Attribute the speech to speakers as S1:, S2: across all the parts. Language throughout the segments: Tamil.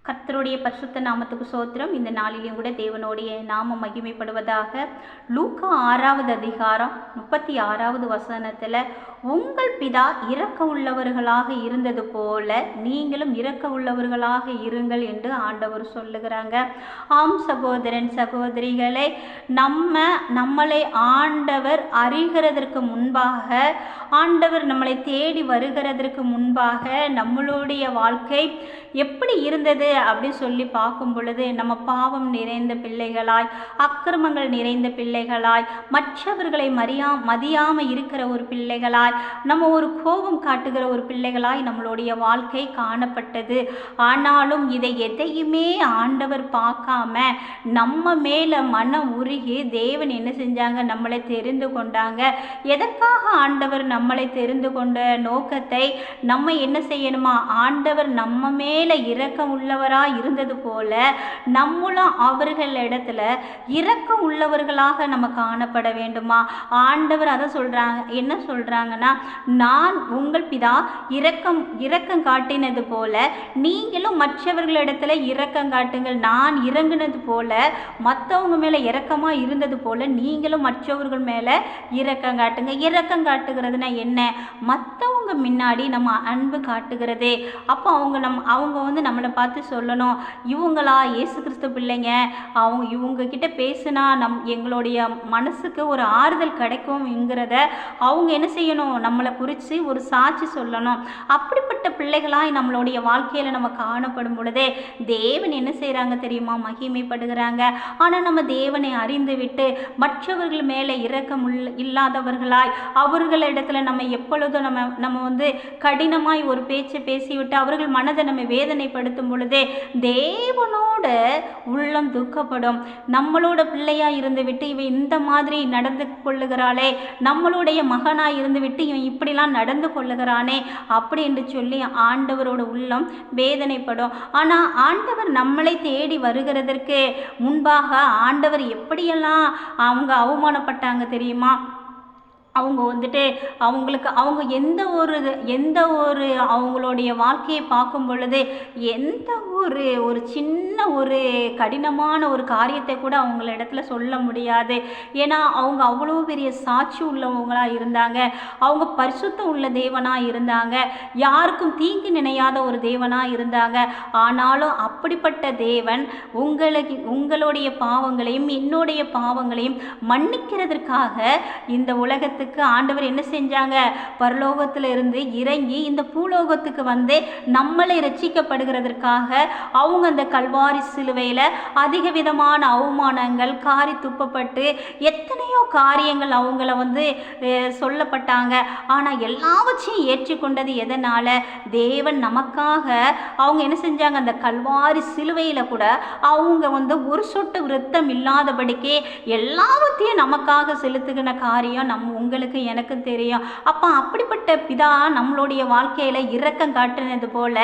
S1: கர்த்தருடைய பரிசுத்த நாமத்துக்கு சோத்திரம். இந்த நாளிலும் கூட தேவனுடைய நாமம் மகிமைப்படுவதாக. லூக்கா 6வது அதிகாரம் 36வது வசனத்தில், உங்கள் பிதா இரக்க உள்ளவர்களாக இருந்தது போல நீங்களும் இரக்க உள்ளவர்களாக இருங்கள் என்று ஆண்டவர் சொல்லுகிறாங்க. ஆம் சகோதரன் சகோதரிகளே, நம்மளை ஆண்டவர் அறிகிறதற்கு முன்பாக, ஆண்டவர் நம்மளை தேடி வருகிறதற்கு முன்பாக நம்மளுடைய வாழ்க்கை எப்படி இருந்தது அப்படின்னு சொல்லி பார்க்கும் பொழுது, நம்ம பாவம் நிறைந்த பிள்ளைகளாய், அக்கிரமங்கள் நிறைந்த பிள்ளைகளாய், மற்றவர்களை மதியாமல் இருக்கிற ஒரு பிள்ளைகளாய், நம்ம ஒரு கோபம் காட்டுகிற ஒரு பிள்ளைகளாய் நம்மளுடைய வாழ்க்கை காணப்பட்டது. ஆனாலும் இதை எதையுமே ஆண்டவர் பார்க்காம நம்ம மேலே மனம் உருகி தேவன் என்ன செஞ்சாங்க, நம்மளை தெரிந்து கொண்டாங்க. எதற்காக ஆண்டவர் நம்மளை தெரிந்து கொண்ட நோக்கத்தை நம்ம என்ன செய்யணுமா, ஆண்டவர் நம்ம மேலே இரக்கம் உள்ளவராக இருந்தது போல நம்மளும் அவர்களிடத்துல இரக்கம் உள்ளவர்களாக நம்ம காணப்பட வேண்டுமா. ஆண்டவர் அதை சொல்றாங்க. என்ன சொல்றாங்கன்னா, நான் உங்கள் பிதா இரக்கம் காட்டினது போல நீங்களும் மற்றவர்களிடத்துல இரக்கம் காட்டுங்கள். நான் இறங்கினது போல, மற்றவங்க மேல இரக்கமா இருந்தது போல நீங்களும் மற்றவர்கள் மேல இரக்கம் காட்டுங்க. இரக்கம் காட்டுகிறதுனா என்ன? மற்றவங்க முன்னாடி நம்ம அன்பு காட்டுகிறதே. அப்போ அவங்க நம்மளை பார்த்து சொல்லணும், இவங்களா இயேசு கிறிஸ்து பிள்ளைங்க, இவங்க கிட்ட பேசுனா எங்களுடைய மனசுக்கு ஒரு ஆறுதல் கிடைக்கும்ங்கிறத அவங்க என்ன செய்யணும், நம்மளை குறித்து ஒரு சாட்சி சொல்லணும். அப்படிப்பட்ட பிள்ளைகளாய் நம்மளுடைய வாழ்க்கையில் நம்ம காணப்படும் பொழுதே தேவன் என்ன செய்கிறாங்க தெரியுமா, மகிமைப்படுகிறாங்க. ஆனால் நம்ம தேவனை அறிந்து விட்டு மற்றவர்கள் மேலே இரக்கம் இல்லாதவர்களாய், அவர்களிடத்துல நம்ம எப்பொழுதும் நம்ம கடினமாய் ஒரு பேச்சை பேசிவிட்டு அவர்கள் மனதை நம்ம வேதனைப்படுத்தும் பொழுதே தேவனோட உள்ளம் துக்கப்படும். நம்மளோட பிள்ளையா இருந்து விட்டு இவன் இந்த மாதிரி நடந்து கொள்ளுகிறாளே, நம்மளுடைய மகனாய் இருந்து விட்டு இவன் இப்படிலாம் நடந்து கொள்ளுகிறானே அப்படி என்று சொல்லி ஆண்டவரோட உள்ளம் வேதனைப்படும். ஆனால் ஆண்டவர் நம்மளை தேடி வருகிறதற்கு முன்பாக ஆண்டவர் எப்படியெல்லாம் அவங்க அவமானப்பட்டாங்க தெரியுமா. அவங்க எந்த ஒரு அவங்களுடைய வாழ்க்கையை பார்க்கும் பொழுது எந்த ஒரு சின்ன ஒரு கடினமான ஒரு காரியத்தை கூட அவங்கள இடத்துல சொல்ல முடியாது. ஏன்னா அவங்க அவ்வளோ பெரிய சாட்சி உள்ளவங்களாக இருந்தாங்க. அவங்க பரிசுத்தம் உள்ள தேவனாக இருந்தாங்க. யாருக்கும் தீங்கு நினையாத ஒரு தேவனாக இருந்தாங்க. ஆனாலும் அப்படிப்பட்ட தேவன் உங்களுடைய பாவங்களையும் என்னுடைய பாவங்களையும் மன்னிக்கிறதற்காக இந்த உலகத்துக்கு ஆண்டவர் என்ன செஞ்சாங்க, பரலோகத்தில் இருந்து இறங்கி இந்த பூலோகத்துக்கு வந்து நம்மளை ரட்சிக்கப்படுகிறதற்காக அவங்க அந்த கல்வாரி சிலுவையில் அதிக விதமான அவமானங்கள் காரி துப்பப்பட்டு எத்தனையோ காரியங்கள் அவங்கள சொல்லப்பட்டாங்க. ஆனால் எல்லாவற்றையும் ஏற்றுக்கொண்டது எதனால்? தேவன் நமக்காக அவங்க என்ன செஞ்சாங்க, அந்த கல்வாரி சிலுவையில் கூட அவங்க ஒரு சொட்டு இரத்தம் இல்லாதபடிக்கு எல்லாவற்றையும் நமக்காக செலுத்துகிற காரியம் உங்களுக்கு எனக்கு தெரியும். அப்போ அப்படிப்பட்ட பிதா நம்மளுடைய வாழ்க்கையில் இரக்கம் காட்டுனது போல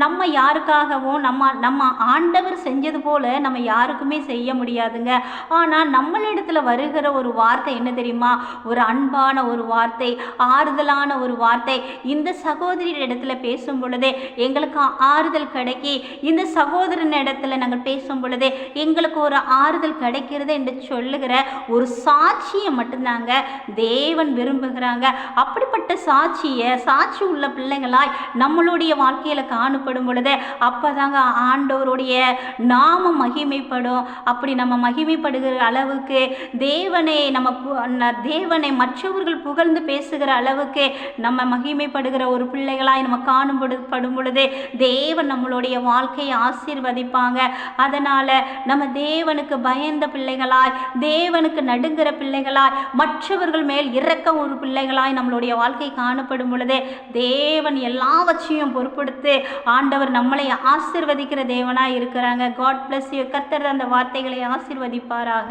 S1: நம்ம யாருக்காகவும் நம்ம ஆண்டவர் செஞ்சது போல நம்ம யாருக்குமே செய்ய முடியாதுங்க. ஆனால் நம்மளிடத்துல வருகிற ஒரு வார்த்தை என்ன தெரியுமா, ஒரு அன்பான ஒரு வார்த்தை, ஆறுதலான ஒரு வார்த்தை. இந்த சகோதரியின் இடத்துல பேசும் பொழுதே எங்களுக்கு ஆறுதல் கிடைக்கி, இந்த சகோதரன் இடத்துல நாங்கள் பேசும் பொழுதே எங்களுக்கு ஒரு ஆறுதல் கிடைக்கிறது என்று சொல்லுகிற ஒரு சாட்சியை மட்டும்தாங்க தேவன் விரும்புகிறாங்க. அப்படிப்பட்ட சாட்சி உள்ள பிள்ளைகளாய் நம்மளுடைய வாழ்க்கையில் காணப்படும் பொழுது அப்போதாங்க ஆண்டவருடைய நாமம் மகிமைப்படும். அப்படி நம்ம மகிமைப்படுகிற அளவுக்கு தேவனை மற்றவர்கள் புகழ்ந்து பேசுகிற அளவுக்கு நம்ம மகிமைப்படுகிற ஒரு பிள்ளைகளாய் நம்ம காணப்படும் பொழுது தேவன் நம்மளுடைய வாழ்க்கையை ஆசீர்வதிப்பாங்க. அதனால் நம்ம தேவனுக்கு பயந்த பிள்ளைகளாய், தேவனுக்கு நடுங்கிற பிள்ளைகளாய், மற்றவர்கள் மேல் இரக்கம் ஒரு பிள்ளைகளாய் நம்மளுடைய வாழ்க்கை காணப்படும் பொழுது தேவன் எல்லாவற்றையும் பொறுப்படுத்தி ஆண்டவர் நம்மளை ஆசீர்வதிக்கிற தேவனாய் இருக்கிறாங்க. God bless you. கர்த்தர் அந்த வார்த்தைகளை ஆசீர்வதிப்பாராக.